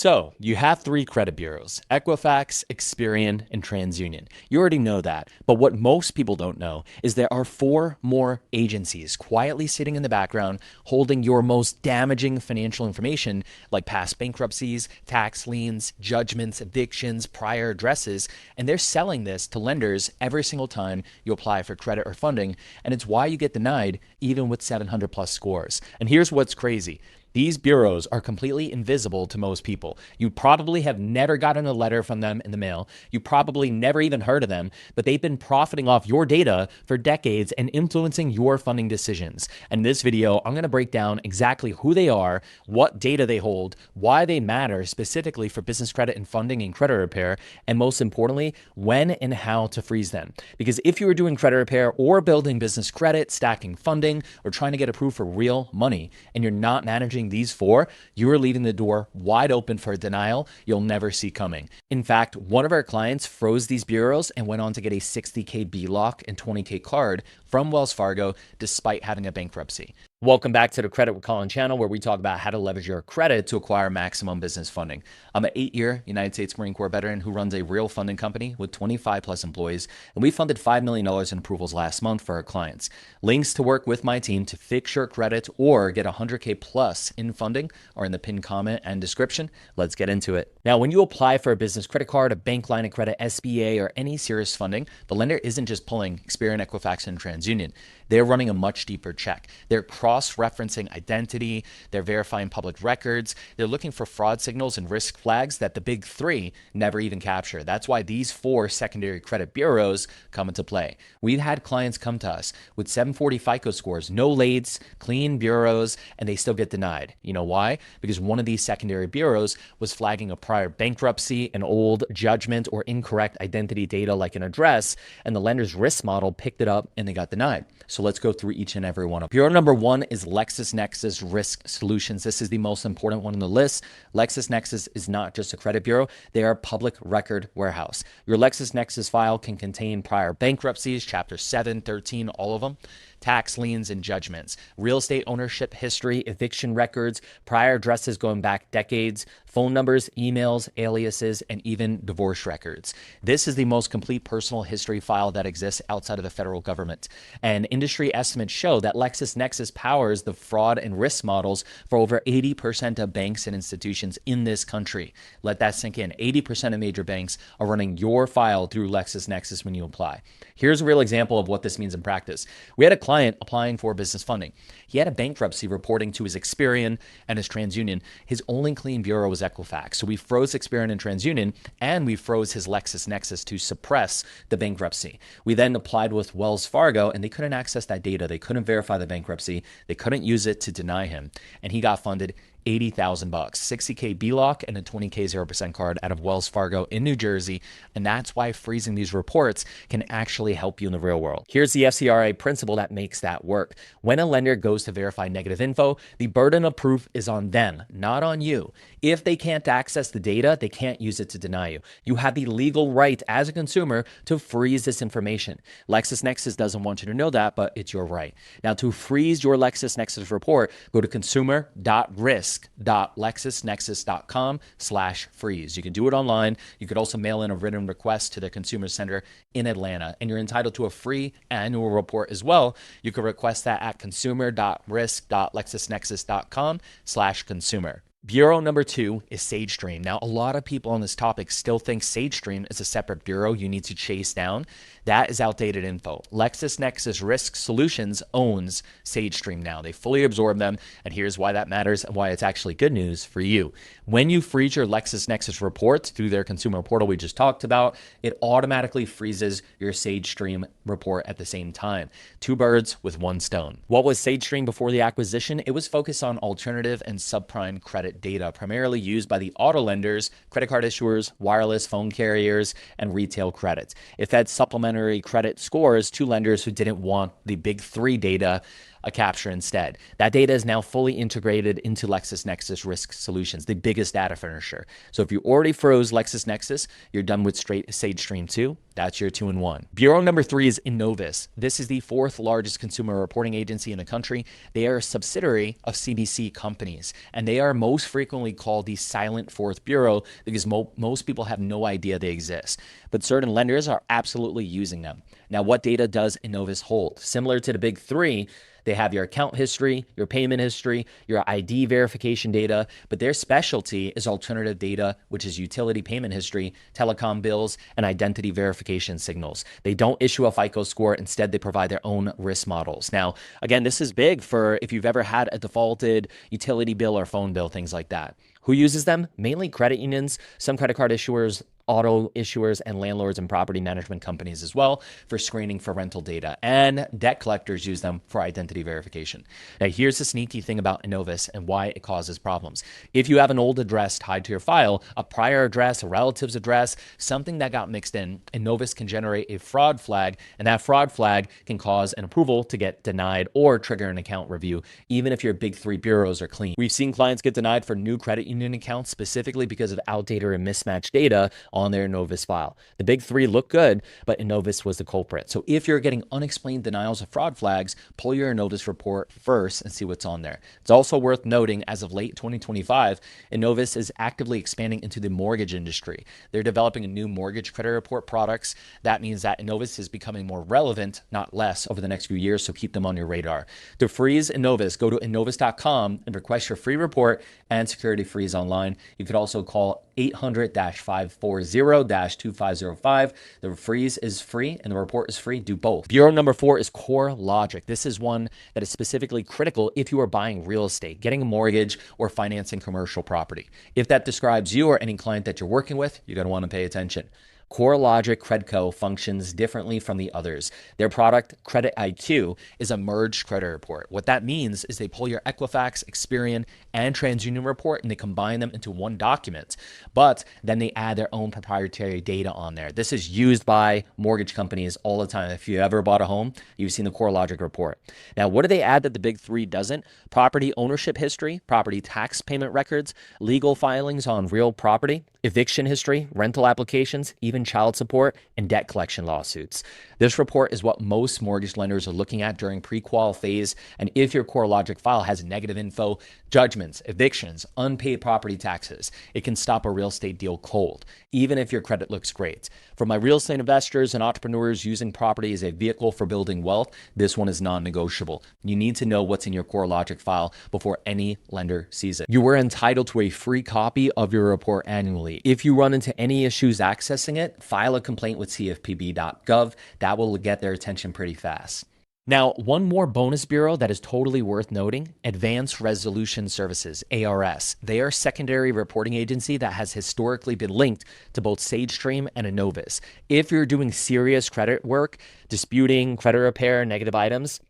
So, you have three credit bureaus: Equifax, Experian, and TransUnion. You already know that, but what most people don't know is there are four more agencies quietly sitting in the background holding your most damaging financial information, like past bankruptcies, tax liens, judgments, evictions, prior addresses, and they're selling this to lenders every single time you apply for credit or funding, and it's why you get denied even with 700 plus scores. And here's what's crazy. These bureaus are completely invisible to most people. You probably have never gotten a letter from them in the mail. You probably never even heard of them, but they've been profiting off your data for decades and influencing your funding decisions. In this video, I'm going to break down exactly who they are, what data they hold, why they matter specifically for business credit and funding and credit repair, and most importantly, when and how to freeze them. Because if you are doing credit repair or building business credit, stacking funding, or trying to get approved for real money, and you're not managing these four, you are leaving the door wide open for a denial you'll never see coming. In fact, one of our clients froze these bureaus and went on to get a $60K B-lock and $20K card from Wells Fargo despite having a bankruptcy. Welcome back to the Credit with Colin channel, where we talk about how to leverage your credit to acquire maximum business funding. I'm an 8-year United States Marine Corps veteran who runs a real funding company with 25 plus employees, and we funded $5 million in approvals last month for our clients. Links to work with my team to fix your credit or get 100K plus in funding are in the pinned comment and description. Let's get into it. Now, when you apply for a business credit card, a bank line of credit, SBA, or any serious funding, the lender isn't just pulling Experian, Equifax, and TransUnion. They're running a much deeper check. They're cross-referencing identity. They're verifying public records. They're looking for fraud signals and risk flags that the big three never even capture. That's why these four secondary credit bureaus come into play. We've had clients come to us with 740 FICO scores, no lates, clean bureaus, and they still get denied. You know why? Because one of these secondary bureaus was flagging a prior bankruptcy, an old judgment, or incorrect identity data like an address, and the lender's risk model picked it up and they got denied. So let's go through each and every one of them. Bureau number one is LexisNexis Risk Solutions. This is the most important one on the list. LexisNexis is not just a credit bureau. They are a public record warehouse. Your LexisNexis file can contain prior bankruptcies, Chapter 7, 13, all of them, tax liens and judgments, real estate ownership history, eviction records, prior addresses going back decades, phone numbers, emails, aliases, and even divorce records. This is the most complete personal history file that exists outside of the federal government. And industry estimates show that LexisNexis powers the fraud and risk models for over 80% of banks and institutions in this country. Let that sink in. 80% of major banks are running your file through LexisNexis when you apply. Here's a real example of what this means in practice. We had a client applying for business funding. He had a bankruptcy reporting to his Experian and his TransUnion. His only clean bureau was Equifax. So we froze Experian and TransUnion, and we froze his LexisNexis to suppress the bankruptcy. We then applied with Wells Fargo, and they couldn't access that data. They couldn't verify the bankruptcy. They couldn't use it to deny him. And he got funded $80,000, $60K B-lock and a $20K 0% card out of Wells Fargo in New Jersey. And that's why freezing these reports can actually help you in the real world. Here's the FCRA principle that makes that work. When a lender goes to verify negative info, the burden of proof is on them, not on you. If they can't access the data, they can't use it to deny you. You have the legal right as a consumer to freeze this information. LexisNexis doesn't want you to know that, but it's your right. Now, to freeze your LexisNexis report, go to consumer.risk.lexisnexis.com/freeze. You can do it online. You could also mail in a written request to the Consumer Center in Atlanta, and you're entitled to a free annual report as well. You can request that at consumer.risk.lexisnexis.com/consumer. Bureau number two is SageStream. Now, a lot of people on this topic still think SageStream is a separate bureau you need to chase down. That is outdated info. LexisNexis Risk Solutions owns SageStream now. They fully absorb them, and here's why that matters and why it's actually good news for you. When you freeze your LexisNexis reports through their consumer portal we just talked about, it automatically freezes your SageStream report at the same time. Two birds with one stone. What was SageStream before the acquisition? It was focused on alternative and subprime credit data, primarily used by the auto lenders, credit card issuers, wireless phone carriers, and retail credit. It fed supplementary credit scores to lenders who didn't want the big three data a capture instead. That data is now fully integrated into LexisNexis Risk Solutions, the biggest data furnisher. So if you already froze LexisNexis, you're done with straight Sage Stream 2. That's your 2-in-1. Bureau number 3 is Innovis. This is the 4th largest consumer reporting agency in the country. They are a subsidiary of CBC companies, and they are most frequently called the silent fourth bureau because most people have no idea they exist. But certain lenders are absolutely using them. Now, what data does Innovis hold? Similar to the big 3, they have your account history, your payment history, your ID verification data, but their specialty is alternative data, which is utility payment history, telecom bills, and identity verification signals. They don't issue a FICO score. Instead, they provide their own risk models. Now, again, this is big for if you've ever had a defaulted utility bill or phone bill, things like that. Who uses them? Mainly credit unions, some credit card issuers, auto issuers, and landlords and property management companies as well for screening for rental data. And debt collectors use them for identity verification. Now, here's the sneaky thing about Innovis and why it causes problems. If you have an old address tied to your file, a prior address, a relative's address, something that got mixed in, Innovis can generate a fraud flag, and that fraud flag can cause an approval to get denied or trigger an account review, even if your big 3 bureaus are clean. We've seen clients get denied for new credit union accounts specifically because of outdated or mismatched data on their Innovis file. The big 3 look good, but Innovis was the culprit. So if you're getting unexplained denials of fraud flags, pull your Innovis report first and see what's on there. It's also worth noting, as of late 2025, Innovis is actively expanding into the mortgage industry. They're developing a new mortgage credit report products. That means that Innovis is becoming more relevant, not less, over the next few years, so keep them on your radar. To freeze Innovis, go to innovis.com and request your free report and security freeze online. You could also call 800-540-2505. The freeze is free and the report is free. Do both. Bureau number 4 is CoreLogic. This is one that is specifically critical if you are buying real estate, getting a mortgage, or financing commercial property. If that describes you or any client that you're working with, you're going to want to pay attention. CoreLogic Credco functions differently from the others. Their product, IdentityIQ, is a merged credit report. What that means is they pull your Equifax, Experian, and TransUnion report and they combine them into one document, but then they add their own proprietary data on there. This is used by mortgage companies all the time. If you ever bought a home, you've seen the CoreLogic report. Now, what do they add that the big 3 doesn't? Property ownership history, property tax payment records, legal filings on real property, eviction history, rental applications, even child support, and debt collection lawsuits. This report is what most mortgage lenders are looking at during pre-qual phase, and if your CoreLogic file has negative info, judgments, evictions, unpaid property taxes, it can stop a real estate deal cold, even if your credit looks great. For my real estate investors and entrepreneurs using property as a vehicle for building wealth, this one is non-negotiable. You need to know what's in your CoreLogic file before any lender sees it. You are entitled to a free copy of your report annually. If you run into any issues accessing it, file a complaint with cfpb.gov. That will get their attention pretty fast. Now, one more bonus bureau that is totally worth noting, Advanced Resolution Services, ARS. They are a secondary reporting agency that has historically been linked to both SageStream and Innovis. If you're doing serious credit work, disputing, credit repair, negative items,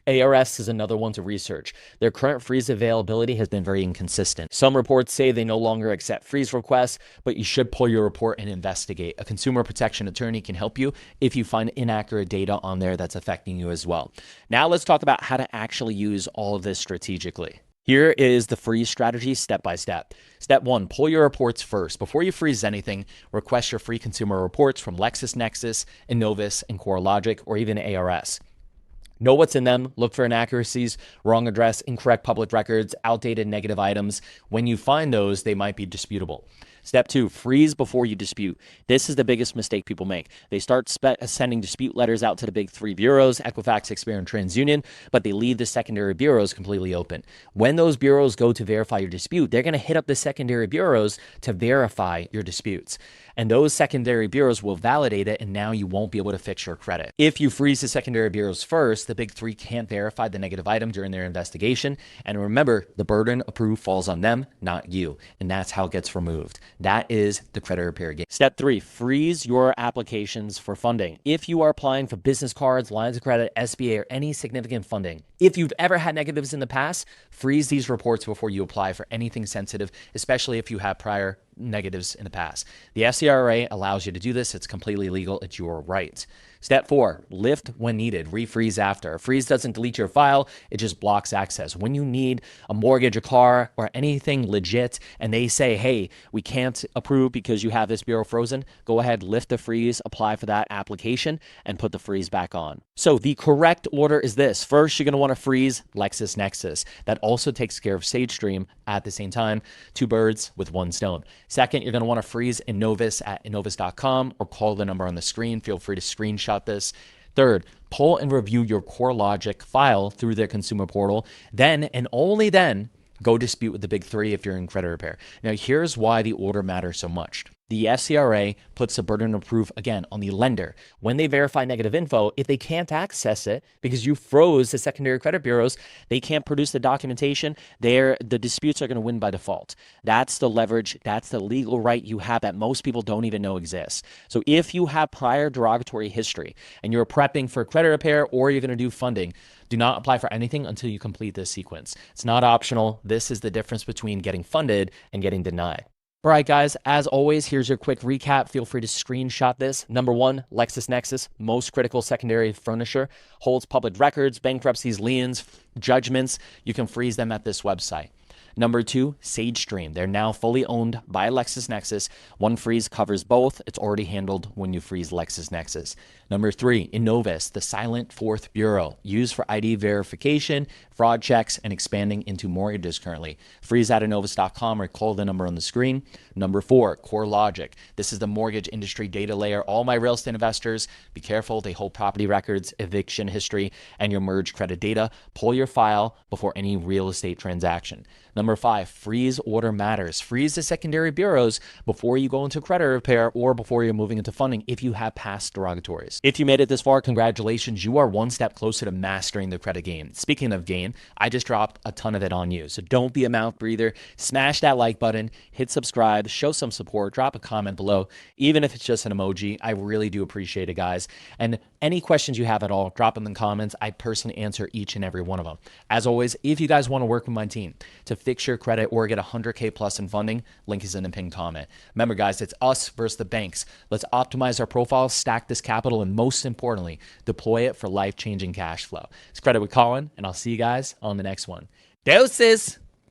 ARS is another one to research. Their current freeze availability has been very inconsistent. Some reports say they no longer accept freeze requests, but you should pull your report and investigate. A consumer protection attorney can help you if you find inaccurate data on there that's affecting you as well. Now let's talk about how to actually use all of this strategically. Here is the freeze strategy step by step. Step 1, pull your reports first. Before you freeze anything, request your free consumer reports from LexisNexis, Innovis, and CoreLogic, or even ARS. Know what's in them, look for inaccuracies, wrong address, incorrect public records, outdated negative items. When you find those, they might be disputable. Step 2, freeze before you dispute. This is the biggest mistake people make. They start sending dispute letters out to the big 3 bureaus, Equifax, Experian, TransUnion, but they leave the secondary bureaus completely open. When those bureaus go to verify your dispute, they're going to hit up the secondary bureaus to verify your disputes. And those secondary bureaus will validate it, and now you won't be able to fix your credit. If you freeze the secondary bureaus first, the big 3 can't verify the negative item during their investigation. And remember, the burden of proof falls on them, not you. And that's how it gets removed. That is the credit repair game. Step 3, freeze your applications for funding. If you are applying for business cards, lines of credit, SBA, or any significant funding, if you've ever had negatives in the past, freeze these reports before you apply for anything sensitive, especially if you have prior negatives in the past. The FCRA allows you to do this. It's completely legal. It's your right. Step 4, lift when needed, refreeze after. A freeze doesn't delete your file, it just blocks access. When you need a mortgage, a car, or anything legit, and they say, hey, we can't approve because you have this bureau frozen, go ahead, lift the freeze, apply for that application, and put the freeze back on. So the correct order is this. First, you're going to want to freeze LexisNexis. That also takes care of SageStream at the same time. Two birds with one stone. Second, you're going to want to freeze Innovis at innovis.com or call the number on the screen. Feel free to screenshot this. Third, pull and review your CoreLogic file through their consumer portal. Then, and only then, go dispute with the big three if you're in credit repair. Now, here's why the order matters so much. The FCRA puts the burden of proof, again, on the lender. When they verify negative info, if they can't access it because you froze the secondary credit bureaus, they can't produce the documentation, the disputes are going to win by default. That's the leverage, that's the legal right you have that most people don't even know exists. So if you have prior derogatory history and you're prepping for credit repair or you're going to do funding, do not apply for anything until you complete this sequence. It's not optional. This is the difference between getting funded and getting denied. All right, guys, as always, here's your quick recap. Feel free to screenshot this. Number 1, LexisNexis, most critical secondary furnisher, holds public records, bankruptcies, liens, judgments. You can freeze them at this website. Number 2, SageStream. They're now fully owned by LexisNexis. One freeze covers both. It's already handled when you freeze LexisNexis. Number 3, Innovis, the silent fourth bureau, used for ID verification, fraud checks, and expanding into mortgages currently. Freeze at innovis.com or call the number on the screen. Number 4, CoreLogic. This is the mortgage industry data layer. All my real estate investors, be careful. They hold property records, eviction history, and your merged credit data. Pull your file before any real estate transaction. Number 5, freeze order matters. Freeze the secondary bureaus before you go into credit repair or before you're moving into funding if you have past derogatories. If you made it this far, congratulations. You are one step closer to mastering the credit game. Speaking of game, I just dropped a ton of it on you. So don't be a mouth breather. Smash that like button, hit subscribe, show some support, drop a comment below, even if it's just an emoji. I really do appreciate it, guys. And any questions you have at all, drop them in the comments. I personally answer each and every one of them. As always, if you guys want to work with my team to fix your credit or get 100K plus in funding, link is in the pinned comment. Remember, guys, it's us versus the banks. Let's optimize our profile, stack this capital, and most importantly, deploy it for life-changing cash flow. It's Credit with Colin, and I'll see you guys on the next one. Deuces!